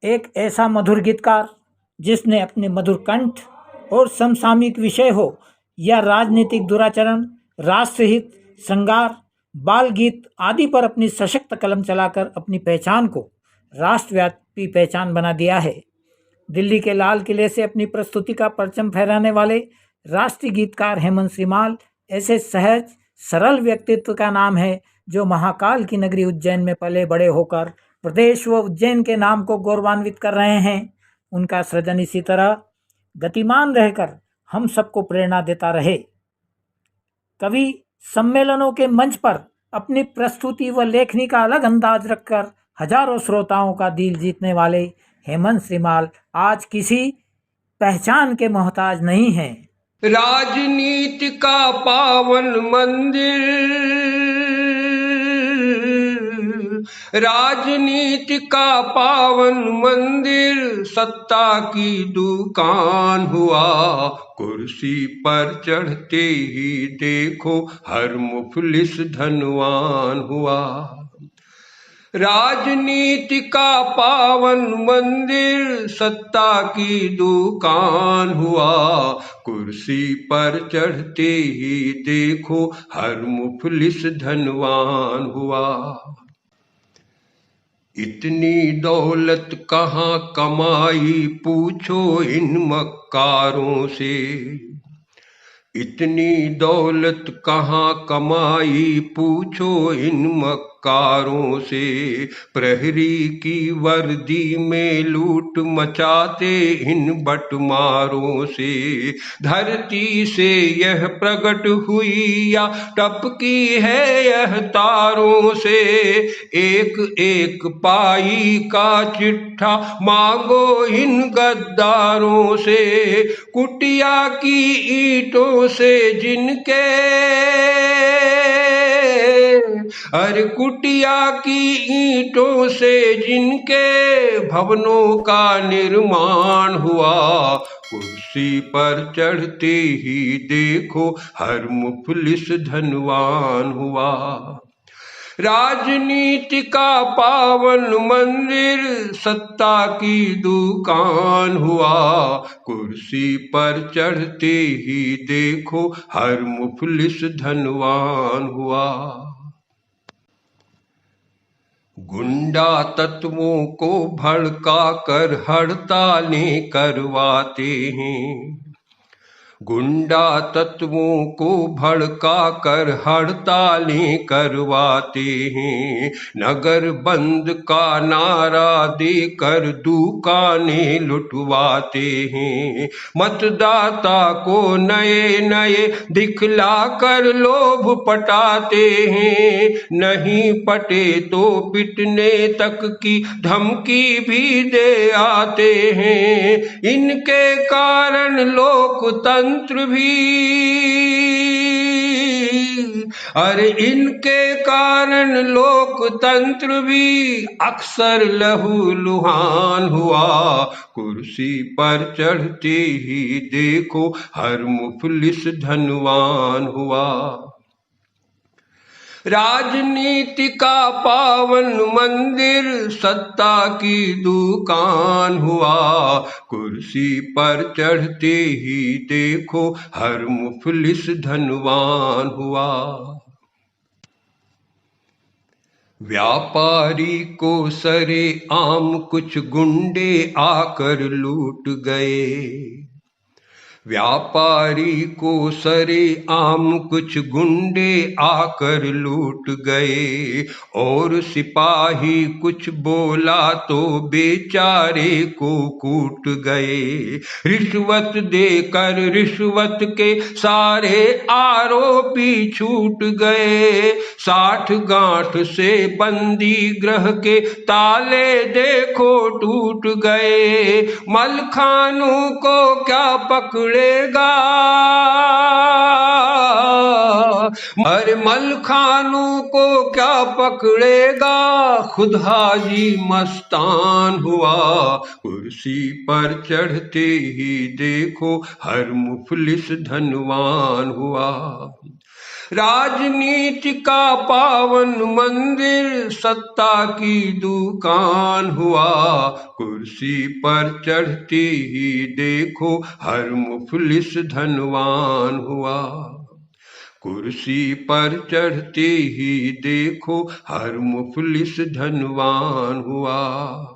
एक ऐसा मधुर गीतकार जिसने अपने मधुर कंठ और समसामयिक विषय हो या राजनीतिक दुराचरण, राष्ट्रहित, श्रृंगार, बाल गीत आदि पर अपनी सशक्त कलम चलाकर अपनी पहचान को राष्ट्रव्यापी पहचान बना दिया है। दिल्ली के लाल किले से अपनी प्रस्तुति का परचम फहराने वाले राष्ट्रीय गीतकार हेमंत श्रीमाल ऐसे सहज सरल व्यक्तित्व का नाम है जो महाकाल की नगरी उज्जैन में पले बड़े होकर प्रदेश व उज्जैन के नाम को गौरवान्वित कर रहे हैं। उनका सृजन इसी तरह गतिमान रहकर हम सबको प्रेरणा देता रहे। कवि सम्मेलनों के मंच पर अपनी प्रस्तुति व लेखनी का अलग अंदाज रखकर हजारों श्रोताओं का दिल जीतने वाले हेमंत श्रीमाल आज किसी पहचान के मोहताज नहीं हैं। राजनीति का पावन मंदिर, राजनीति का पावन मंदिर सत्ता की दुकान हुआ। कुर्सी पर चढ़ते ही देखो हर मुफलिस धनवान हुआ। राजनीति का पावन मंदिर सत्ता की दुकान हुआ। कुर्सी पर चढ़ते ही देखो हर मुफलिस धनवान हुआ। इतनी दौलत कहाँ कमाई पूछो इन मक्कारों से। इतनी दौलत कहाँ कमाई पूछो इन मक्कारों से। प्रहरी की वर्दी में लूट मचाते इन बटमारों से। धरती से यह प्रकट हुई या टपकी है यह तारों से। एक एक पाई का चिट्ठा मांगो इन गद्दारों से। कुटिया की ईंटों से जिनके, अरे कुटिया की ईंटों से जिनके भवनों का निर्माण हुआ। कुर्सी पर चढ़ते ही देखो हर मुफलिस धनवान हुआ। राजनीति का पावन मंदिर सत्ता की दुकान हुआ। कुर्सी पर चढ़ते ही देखो हर मुफलिस धनवान हुआ। गुंडा तत्वों को भड़का कर हड़तालें करवाते हैं। गुंडा तत्वों को भड़का कर हड़तालें करवाते हैं। नगर बंद का नारा देकर दुकानें लुटवाते हैं। मतदाता को नए नए दिखला कर लोभ पटाते हैं। नहीं पटे तो पिटने तक की धमकी भी दे आते हैं। इनके कारण लोकतंत्र भी, अरे इनके कारण लोकतंत्र भी अक्सर लहूलुहान हुआ। कुर्सी पर चढ़ते ही देखो हर मुफलिस धनवान हुआ। राजनीति का पावन मंदिर सत्ता की दुकान हुआ। कुर्सी पर चढ़ते ही देखो हर मुफलिस धनवान हुआ। व्यापारी को सरे आम कुछ गुंडे आकर लूट गए। व्यापारी को सरे आम कुछ गुंडे आकर लूट गए। और सिपाही कुछ बोला तो बेचारे को कूट गए। रिश्वत देकर रिश्वत के सारे आरोपी छूट गए। 60 गांठ से बंदी गृह के ताले देखो टूट गए। मलखानों को क्या पकड़ेगा, अरे मलखानों को क्या पकड़ेगा। खुद हाजी मस्तान हुआ। कुर्सी पर चढ़ते ही देखो हर मुफलिस धनवान हुआ। राजनीति का पावन मंदिर सत्ता की दुकान हुआ। कुर्सी पर चढ़ती ही देखो हर मुफलिस धनवान हुआ। कुर्सी पर चढ़ते ही देखो हर मुफलिस धनवान हुआ।